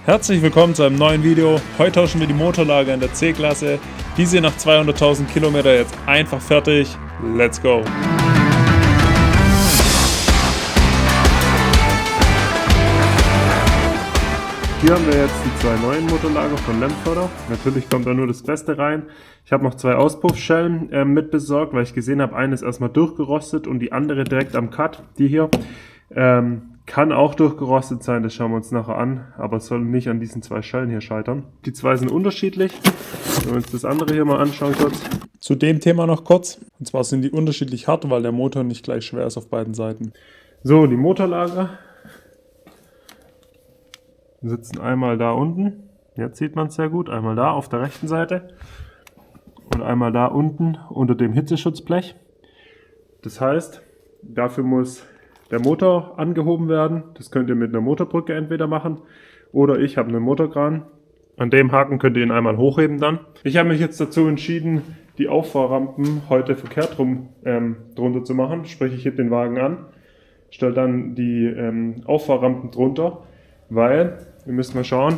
Herzlich willkommen zu einem neuen Video. Heute tauschen wir die Motorlager in der C-Klasse. Diese nach 200.000 Kilometer jetzt einfach fertig. Let's go! Hier haben wir jetzt die zwei neuen Motorlager von Lemförder. Natürlich kommt da nur das Beste rein. Ich habe noch zwei Auspuffschellen mit besorgt, weil ich gesehen habe, eine ist erstmal durchgerostet und die andere direkt am Cut. Die hier kann auch durchgerostet sein, das schauen wir uns nachher an, aber es soll nicht an diesen zwei Schellen hier scheitern. Die zwei sind unterschiedlich. Wenn wir uns das andere hier mal anschauen kurz. Zu dem Thema noch kurz. Und zwar sind die unterschiedlich hart, weil der Motor nicht gleich schwer ist auf beiden Seiten. So, die Motorlager sitzen einmal da unten. Jetzt sieht man es sehr gut. Einmal da auf der rechten Seite und einmal da unten unter dem Hitzeschutzblech. Das heißt, dafür muss der Motor angehoben werden. Das könnt ihr mit einer Motorbrücke entweder machen oder ich habe einen Motorkran. An dem Haken könnt ihr ihn einmal hochheben dann. Ich habe mich jetzt dazu entschieden, die Auffahrrampen heute verkehrt rum drunter zu machen. Sprich, ich hebe den Wagen an, stelle dann die Auffahrrampen drunter, weil, wir müssen mal schauen,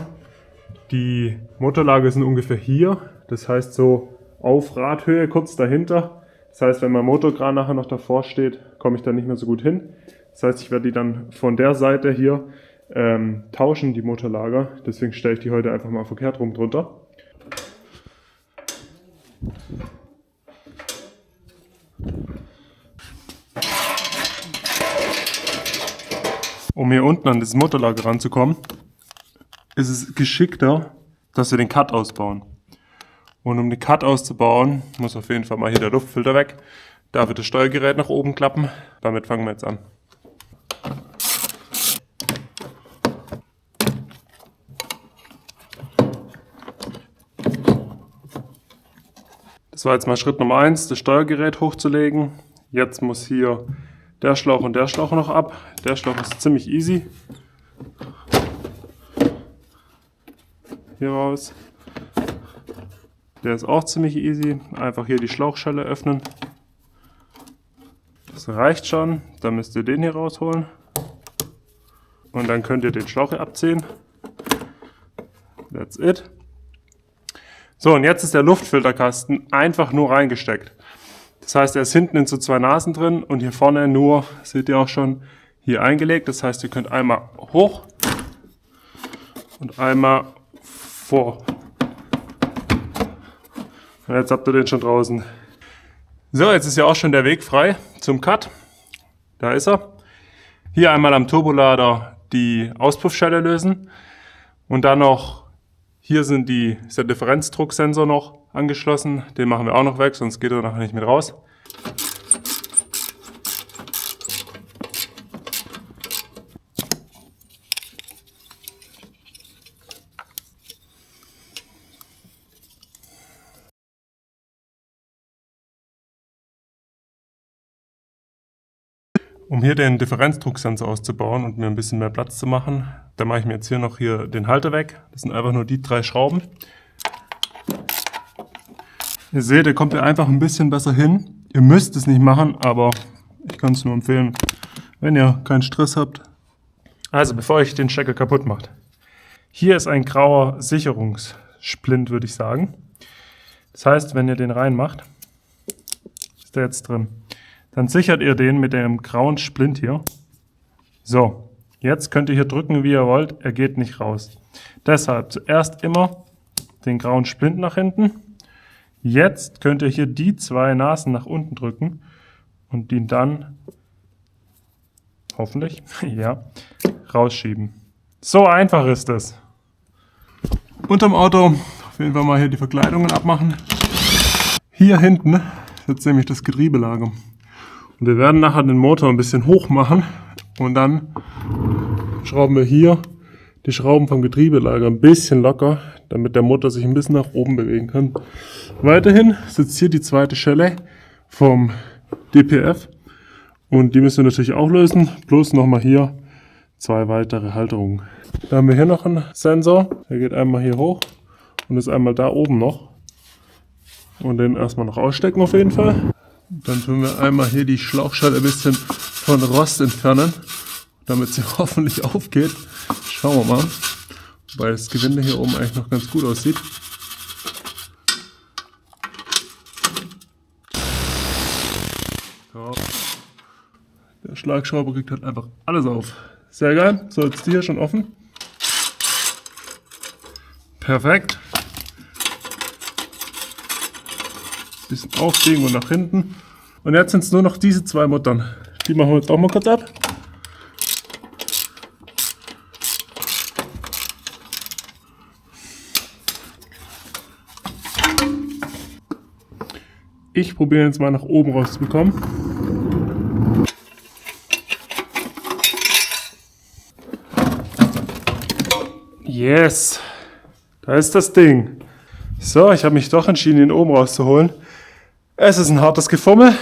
die Motorlager sind ungefähr hier. Das heißt so auf Radhöhe kurz dahinter. Das heißt, wenn mein Motorkran nachher noch davor steht, komme ich da nicht mehr so gut hin. Das heißt, ich werde die dann von der Seite hier tauschen, die Motorlager. Deswegen stelle ich die heute einfach mal verkehrt rum drunter. Um hier unten an das Motorlager ranzukommen, ist es geschickter, dass wir den Cut ausbauen. Und um den Cut auszubauen, muss auf jeden Fall mal hier der Luftfilter weg. Da wird das Steuergerät nach oben klappen. Damit fangen wir jetzt an. Das war jetzt mal Schritt Nummer 1, das Steuergerät hochzulegen. Jetzt muss hier der Schlauch und der Schlauch noch ab. Der Schlauch ist ziemlich easy. Hier raus. Der ist auch ziemlich easy. Einfach hier die Schlauchschelle öffnen. Das reicht schon. Dann müsst ihr den hier rausholen. Und dann könnt ihr den Schlauch hier abziehen. That's it. So, und jetzt ist der Luftfilterkasten einfach nur reingesteckt. Das heißt, er ist hinten in so zwei Nasen drin und hier vorne nur, seht ihr auch schon, hier eingelegt. Das heißt, ihr könnt einmal hoch und einmal vor. Und jetzt habt ihr den schon draußen. So, jetzt ist ja auch schon der Weg frei zum Cut. Da ist er. Hier einmal am Turbolader die Auspuffschelle lösen. Und dann noch, hier ist der Differenzdrucksensor noch angeschlossen. Den machen wir auch noch weg, sonst geht er nachher nicht mit raus. Um hier den Differenzdrucksensor auszubauen und mir ein bisschen mehr Platz zu machen, da mache ich mir jetzt hier noch den Halter weg. Das sind einfach nur die 3 Schrauben. Ihr seht, der kommt ja einfach ein bisschen besser hin. Ihr müsst es nicht machen, aber ich kann es nur empfehlen, wenn ihr keinen Stress habt. Also, bevor ich den Stecker kaputt macht. Hier ist ein grauer Sicherungssplint, würde ich sagen. Das heißt, wenn ihr den reinmacht, ist der jetzt drin. Dann sichert ihr den mit dem grauen Splint hier. So, jetzt könnt ihr hier drücken, wie ihr wollt. Er geht nicht raus. Deshalb zuerst immer den grauen Splint nach hinten. Jetzt könnt ihr hier die 2 Nasen nach unten drücken und ihn dann, hoffentlich, ja, rausschieben. So einfach ist es. Unterm Auto auf jeden Fall mal hier die Verkleidungen abmachen. Hier hinten sitzt nämlich das Getriebelager. Und wir werden nachher den Motor ein bisschen hoch machen und dann schrauben wir hier die Schrauben vom Getriebelager ein bisschen locker, damit der Motor sich ein bisschen nach oben bewegen kann. Weiterhin sitzt hier die zweite Schelle vom DPF und die müssen wir natürlich auch lösen, bloß nochmal hier 2 weitere Halterungen. Da haben wir hier noch einen Sensor, der geht einmal hier hoch und ist einmal da oben noch. Und den erstmal noch ausstecken auf jeden Fall. Dann tun wir einmal hier die Schlauchschelle ein bisschen von Rost entfernen, damit sie hoffentlich aufgeht. Schauen wir mal. Weil das Gewinde hier oben eigentlich noch ganz gut aussieht. Ja. Der Schlagschrauber kriegt halt einfach alles auf. Sehr geil. So, jetzt die hier schon offen. Perfekt. Bisschen auflegen und nach hinten. Und jetzt sind es nur noch diese zwei Muttern. Die machen wir jetzt auch mal kurz ab. Ich probiere jetzt mal nach oben rauszubekommen. Yes! Da ist das Ding. So, ich habe mich doch entschieden, ihn oben rauszuholen. Es ist ein hartes Gefummel,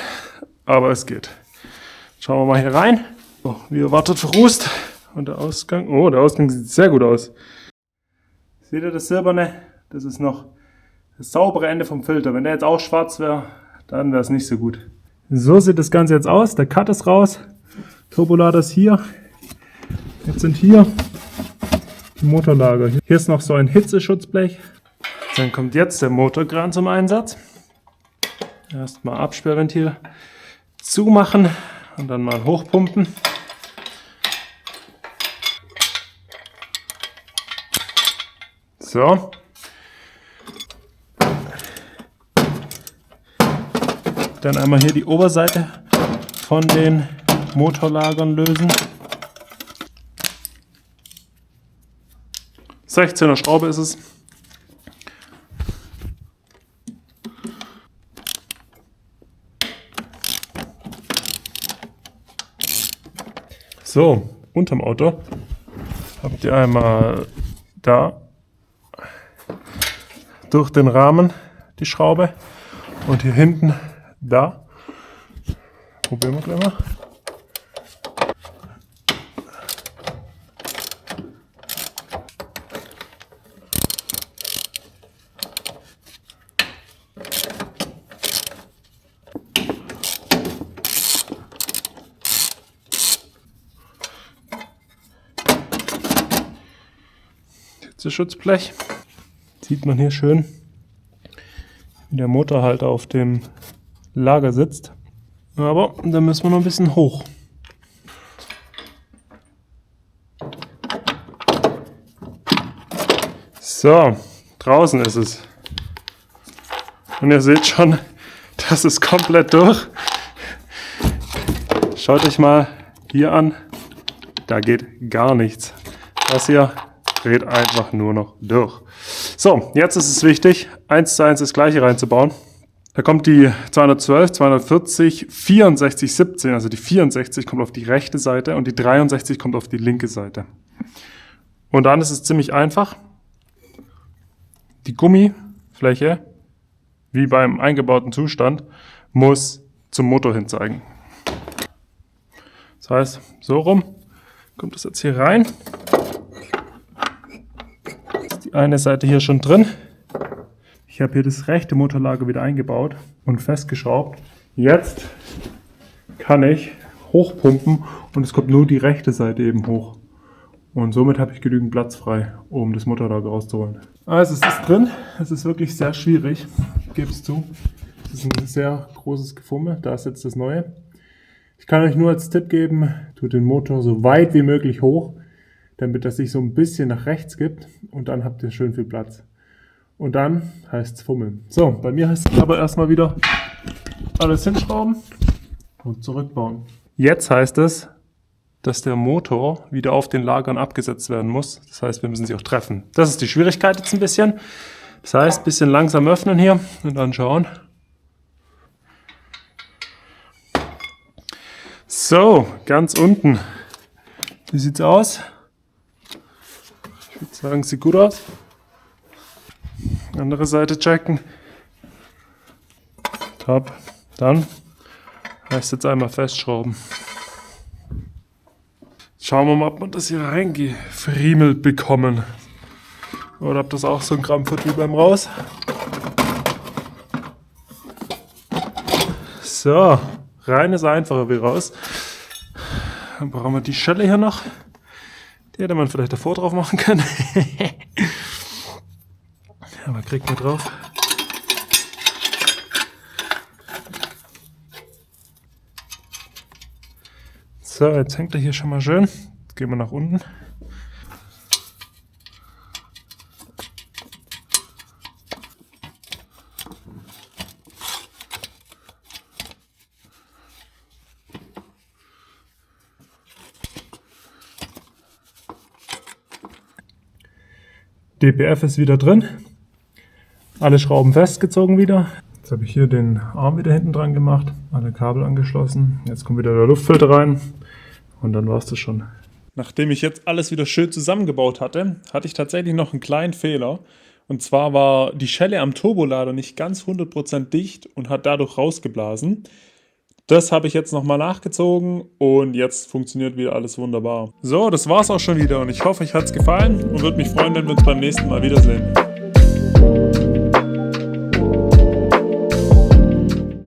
aber es geht. Schauen wir mal hier rein. So, wie erwartet verrußt. Und der Ausgang, oh, der Ausgang sieht sehr gut aus. Seht ihr das Silberne? Das ist noch das saubere Ende vom Filter. Wenn der jetzt auch schwarz wäre, dann wäre es nicht so gut. So sieht das Ganze jetzt aus. Der Cut ist raus. Turbolader ist hier. Jetzt sind hier die Motorlager. Hier ist noch so ein Hitzeschutzblech. Dann kommt jetzt der Motorkran zum Einsatz. Erstmal Absperrventil zumachen und dann mal hochpumpen. So. Dann einmal hier die Oberseite von den Motorlagern lösen. 16er Schraube ist es. So, unterm Auto habt ihr einmal da durch den Rahmen die Schraube und hier hinten da. Probieren wir gleich mal. Schutzblech. Sieht man hier schön, wie der Motorhalter auf dem Lager sitzt. Aber da müssen wir noch ein bisschen hoch. So, draußen ist es. Und ihr seht schon, das ist komplett durch. Schaut euch mal hier an. Da geht gar nichts. Das hier dreht einfach nur noch durch. So, jetzt ist es wichtig, 1:1 das gleiche reinzubauen. Da kommt die 212, 240, 64, 17, also die 64 kommt auf die rechte Seite und die 63 kommt auf die linke Seite. Und dann ist es ziemlich einfach. Die Gummifläche, wie beim eingebauten Zustand, muss zum Motor hin zeigen. Das heißt, so rum kommt es jetzt hier rein. Die eine Seite hier schon drin. Ich habe hier das rechte Motorlager wieder eingebaut und festgeschraubt. Jetzt kann ich hochpumpen und es kommt nur die rechte Seite eben hoch. Und somit habe ich genügend Platz frei, um das Motorlager rauszuholen. Also es ist drin. Es ist wirklich sehr schwierig. Ich gebe es zu. Es ist ein sehr großes Gefummel. Da ist jetzt das Neue. Ich kann euch nur als Tipp geben, tut den Motor so weit wie möglich hoch, damit er sich so ein bisschen nach rechts gibt und dann habt ihr schön viel Platz. Und dann heißt es fummeln. So, bei mir heißt es aber erstmal wieder alles hinschrauben und zurückbauen. Jetzt heißt es, dass der Motor wieder auf den Lagern abgesetzt werden muss. Das heißt, wir müssen sie auch treffen. Das ist die Schwierigkeit jetzt ein bisschen. Das heißt, ein bisschen langsam öffnen hier und dann schauen. So, ganz unten. Wie sieht's aus? Ich würde sagen, sieht gut aus. Andere Seite checken. Top. Dann heißt jetzt einmal festschrauben. Schauen wir mal, ob wir das hier reingefriemelt bekommen. Oder ob das auch so ein Krampf wird wie beim Raus. So, rein ist einfacher wie raus. Dann brauchen wir die Schelle hier noch. Die hätte man vielleicht davor drauf machen können. Aber kriegt man drauf. So, jetzt hängt er hier schon mal schön. Jetzt gehen wir nach unten. DPF ist wieder drin. Alle Schrauben festgezogen wieder. Jetzt habe ich hier den Arm wieder hinten dran gemacht. Alle Kabel angeschlossen. Jetzt kommt wieder der Luftfilter rein. Und dann war es das schon. Nachdem ich jetzt alles wieder schön zusammengebaut hatte, hatte ich tatsächlich noch einen kleinen Fehler. Und zwar war die Schelle am Turbolader nicht ganz 100% dicht und hat dadurch rausgeblasen. Das habe ich jetzt nochmal nachgezogen und jetzt funktioniert wieder alles wunderbar. So, das war's auch schon wieder und ich hoffe, euch hat's gefallen und würde mich freuen, wenn wir uns beim nächsten Mal wiedersehen.